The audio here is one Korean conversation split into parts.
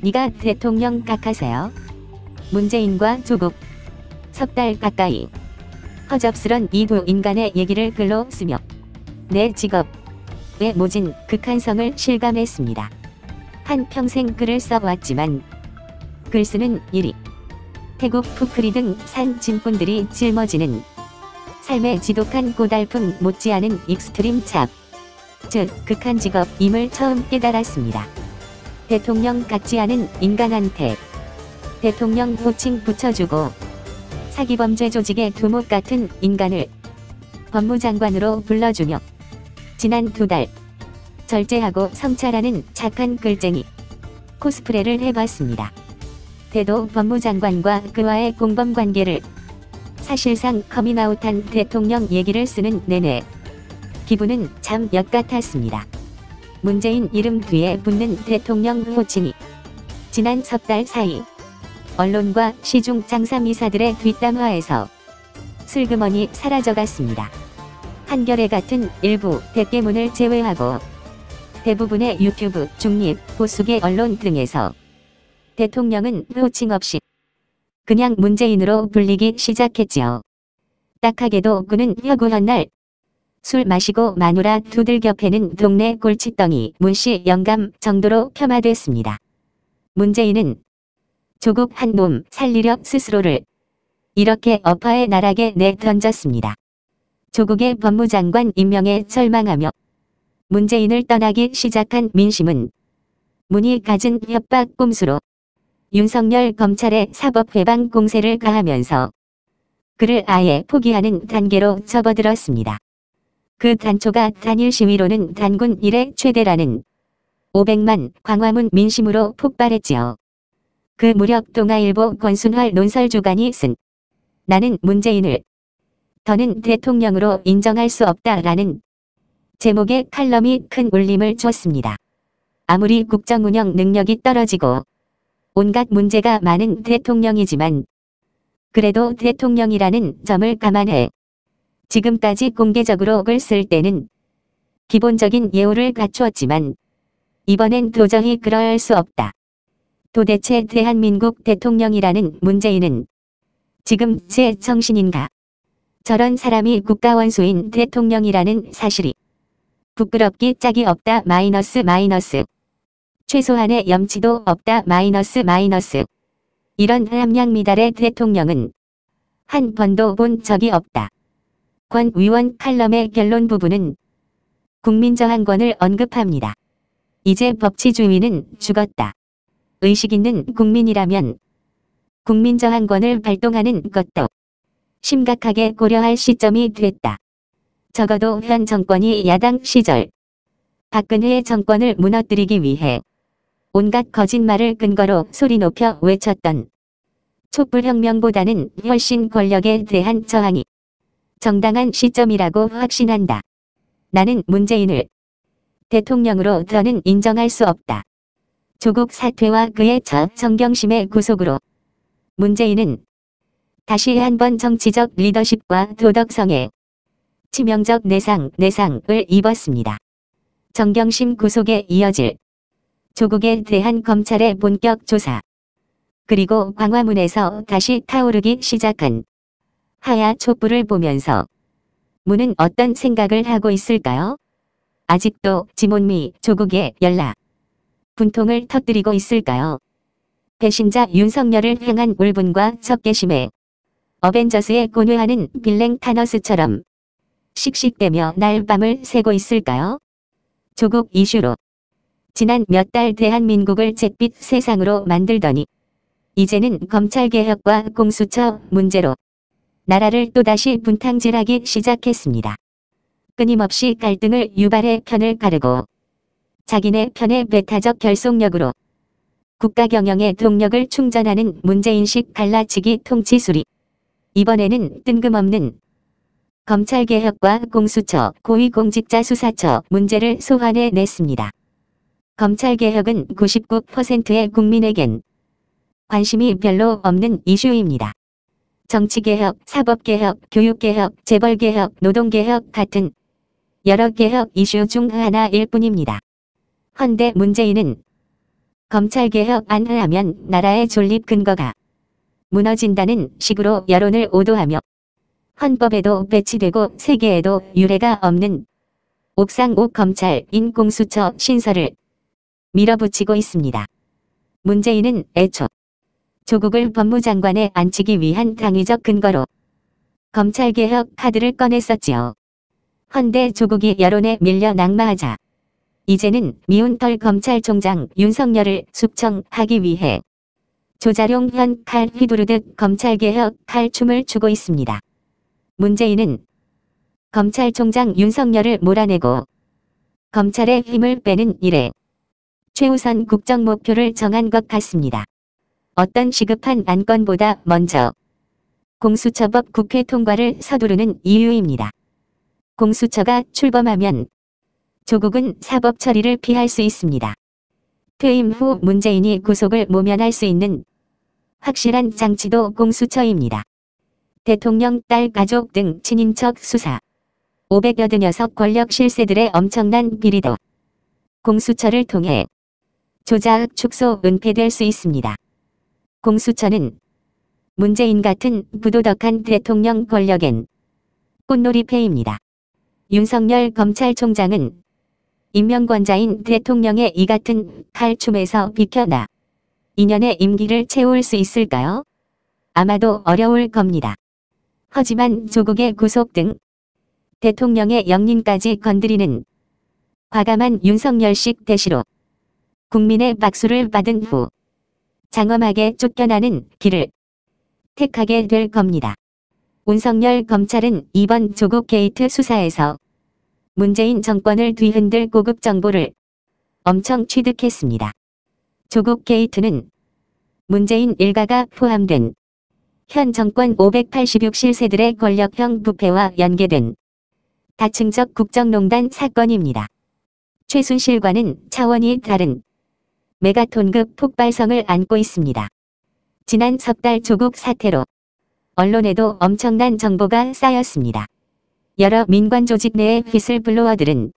네가 대통령 각하세요. 문재인과 조국. 석 달 가까이. 허접스런 이 두 인간의 얘기를 글로 쓰며 내 직업의 모진 극한성을 실감했습니다. 한평생 글을 써왔지만 글쓰는 일이 태국 푸크리 등 산 짐꾼들이 짊어지는 삶의 지독한 고달픔 못지않은 익스트림 잡, 즉 극한 직업임을 처음 깨달았습니다. 대통령 같지 않은 인간한테 대통령 호칭 붙여주고 사기범죄 조직의 두목 같은 인간을 법무장관으로 불러주며 지난 2달 절제하고 성찰하는 착한 글쟁이 코스프레를 해봤습니다. 대도 법무장관과 그와의 공범관계를 사실상 커밍아웃한 대통령 얘기를 쓰는 내내 기분은 참 역 같았습니다. 문재인 이름 뒤에 붙는 대통령 호칭이 지난 석 달 사이 언론과 시중 장사미사들의 뒷담화에서 슬그머니 사라져갔습니다. 한겨레 같은 일부 대깨문을 제외하고 대부분의 유튜브, 중립, 보수계 언론 등에서 대통령은 호칭 없이 그냥 문재인으로 불리기 시작했지요. 딱하게도 그는 혁우한 날 술 마시고 마누라 두들겨 패는 동네 골칫덩이 문씨 영감 정도로 폄하됐습니다. 문재인은 조국 한 놈 살리려 스스로를 이렇게 어파의 나락에 내던졌습니다. 조국의 법무장관 임명에 절망하며 문재인을 떠나기 시작한 민심은 문이 갖은 협박 꼼수로 윤석열 검찰의 사법해방 공세를 가하면서 그를 아예 포기하는 단계로 접어들었습니다. 그 단초가 단일 시위로는 단군 이래 최대라는 500만 광화문 민심으로 폭발했지요. 그 무렵 동아일보 권순활 논설주간이 쓴 나는 문재인을 더는 대통령으로 인정할 수 없다라는 제목의 칼럼이 큰 울림을 줬습니다. 아무리 국정운영 능력이 떨어지고 온갖 문제가 많은 대통령이지만 그래도 대통령이라는 점을 감안해 지금까지 공개적으로 글 쓸 때는 기본적인 예우를 갖추었지만 이번엔 도저히 그럴 수 없다. 도대체 대한민국 대통령이라는 문재인은 지금 제 정신인가? 저런 사람이 국가원수인 대통령이라는 사실이 부끄럽기 짝이 없다 마이너스 마이너스. 최소한의 염치도 없다 마이너스 마이너스. 이런 함량미달의 대통령은 한 번도 본 적이 없다. 권 위원 칼럼의 결론 부분은 국민저항권을 언급합니다. 이제 법치주의는 죽었다. 의식 있는 국민이라면 국민저항권을 발동하는 것도 심각하게 고려할 시점이 됐다. 적어도 현 정권이 야당 시절 박근혜의 정권을 무너뜨리기 위해 온갖 거짓말을 근거로 소리 높여 외쳤던 촛불혁명보다는 훨씬 권력에 대한 저항이 정당한 시점이라고 확신한다. 나는 문재인을 대통령으로 더는 인정할 수 없다. 조국 사퇴와 그의 정경심의 구속으로 문재인은 다시 한번 정치적 리더십과 도덕성에 치명적 내상을 입었습니다. 정경심 구속에 이어질 조국에 대한 검찰의 본격 조사, 그리고 광화문에서 다시 타오르기 시작한 하야 촛불을 보면서 문은 어떤 생각을 하고 있을까요? 아직도 지몬미 조국의 연락, 분통을 터뜨리고 있을까요? 배신자 윤석열을 향한 울분과 적개심에 어벤져스에 고뇌하는 빌랭 타너스처럼 씩씩대며 날밤을 새고 있을까요? 조국 이슈로 지난 몇 달 대한민국을 잿빛 세상으로 만들더니 이제는 검찰개혁과 공수처 문제로 나라를 또다시 분탕질하기 시작했습니다. 끊임없이 갈등을 유발해 편을 가르고 자기네 편의 배타적 결속력으로 국가 경영의 동력을 충전하는 문재인식 갈라치기 통치술이 이번에는 뜬금없는 검찰개혁과 공수처 고위공직자 수사처 문제를 소환해 냈습니다. 검찰개혁은 99%의 국민에겐 관심이 별로 없는 이슈입니다. 정치개혁, 사법개혁, 교육개혁, 재벌개혁, 노동개혁 같은 여러 개혁 이슈 중 하나일 뿐입니다. 헌데 문재인은 검찰개혁 안 하면 나라의 존립 근거가 무너진다는 식으로 여론을 오도하며 헌법에도 배치되고 세계에도 유례가 없는 옥상 옥 검찰인 공수처 신설을 밀어붙이고 있습니다. 문재인은 애초 조국을 법무장관에 앉히기 위한 당위적 근거로 검찰개혁 카드를 꺼냈었지요. 헌데 조국이 여론에 밀려 낙마하자 이제는 미운 털 검찰총장 윤석열을 숙청하기 위해 조자룡 현 칼 휘두르듯 검찰개혁 칼춤을 추고 있습니다. 문재인은 검찰총장 윤석열을 몰아내고 검찰의 힘을 빼는 일에 최우선 국정 목표를 정한 것 같습니다. 어떤 시급한 안건보다 먼저 공수처법 국회 통과를 서두르는 이유입니다. 공수처가 출범하면 조국은 사법 처리를 피할 수 있습니다. 퇴임 후 문재인이 구속을 모면할 수 있는 확실한 장치도 공수처입니다. 대통령 딸 가족 등 친인척 수사, 586 권력 실세들의 엄청난 비리도 공수처를 통해 조작, 축소, 은폐될 수 있습니다. 공수처는 문재인 같은 부도덕한 대통령 권력엔 꽃놀이패입니다. 윤석열 검찰총장은 임명권자인 대통령의 이 같은 칼춤에서 비켜나 2년의 임기를 채울 수 있을까요? 아마도 어려울 겁니다. 하지만 조국의 구속 등 대통령의 영린까지 건드리는 과감한 윤석열식 대시로 국민의 박수를 받은 후 장엄하게 쫓겨나는 길을 택하게 될 겁니다. 윤석열 검찰은 이번 조국 게이트 수사에서 문재인 정권을 뒤흔들 고급 정보를 엄청 취득했습니다. 조국 게이트는 문재인 일가가 포함된 현 정권 586 실세들의 권력형 부패와 연계된 다층적 국정농단 사건입니다. 최순실과는 차원이 다른 메가톤급 폭발성을 안고 있습니다. 지난 석 달 조국 사태로 언론에도 엄청난 정보가 쌓였습니다. 여러 민관 조직 내의 휘슬블로어들은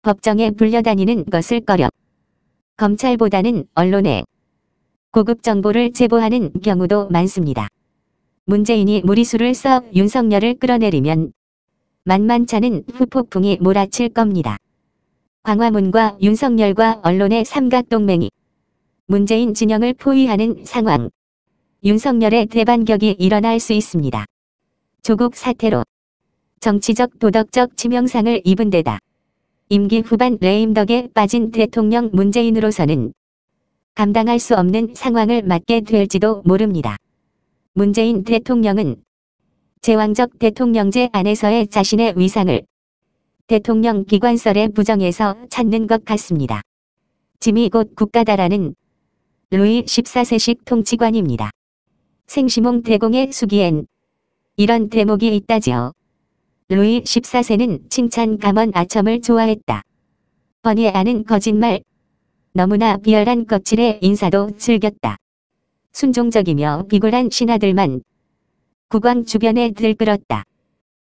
법정에 불려다니는 것을 꺼려 검찰보다는 언론에 고급 정보를 제보하는 경우도 많습니다. 문재인이 무리수를 써 윤석열을 끌어내리면 만만찮은 후폭풍이 몰아칠 겁니다. 광화문과 윤석열과 언론의 삼각동맹이 문재인 진영을 포위하는 상황. 윤석열의 대반격이 일어날 수 있습니다. 조국 사태로 정치적 도덕적 치명상을 입은 데다 임기 후반 레임덕에 빠진 대통령 문재인으로서는 감당할 수 없는 상황을 맞게 될지도 모릅니다. 문재인 대통령은 제왕적 대통령제 안에서의 자신의 위상을 대통령 기관설에 부정해서 찾는 것 같습니다. 짐이 곧 국가다라는 루이 14세식 통치관입니다. 생시몽 대공의 수기엔 이런 대목이 있다지요. 루이 14세는 칭찬 감언 아첨을 좋아했다. 뻔히 아는 거짓말, 너무나 비열한 거칠의 인사도 즐겼다. 순종적이며 비굴한 신하들만 국왕 주변에 들끓었다.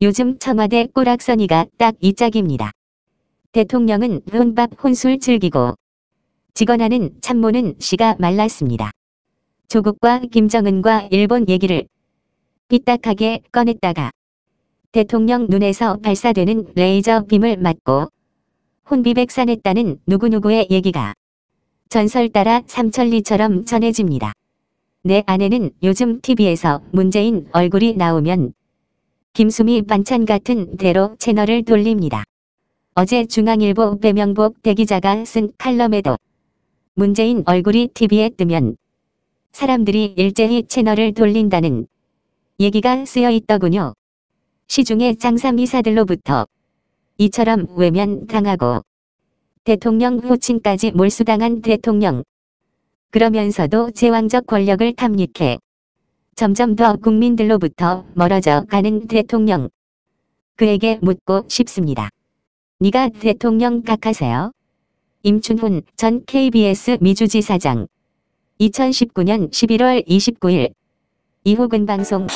요즘 청와대 꼬락서니가 딱 이 짝입니다. 대통령은 혼밥 혼술 즐기고 직언하는 참모는 씨가 말랐습니다. 조국과 김정은과 일본 얘기를 삐딱하게 꺼냈다가 대통령 눈에서 발사되는 레이저 빔을 맞고 혼비백산했다는 누구누구의 얘기가 전설 따라 삼천리처럼 전해집니다. 내 아내는 요즘 TV에서 문재인 얼굴이 나오면 김수미 반찬 같은 대로 채널을 돌립니다. 어제 중앙일보 배명복 대기자가 쓴 칼럼에도 문재인 얼굴이 TV에 뜨면 사람들이 일제히 채널을 돌린다는 얘기가 쓰여 있더군요. 시중의 장사미사들로부터 이처럼 외면당하고 대통령 호칭까지 몰수당한 대통령. 그러면서도 제왕적 권력을 탐닉해 점점 더 국민들로부터 멀어져 가는 대통령. 그에게 묻고 싶습니다. 네가 대통령 각하세요? 임춘훈 전 KBS 미주지사장 2019년 11월 29일 이호근 방송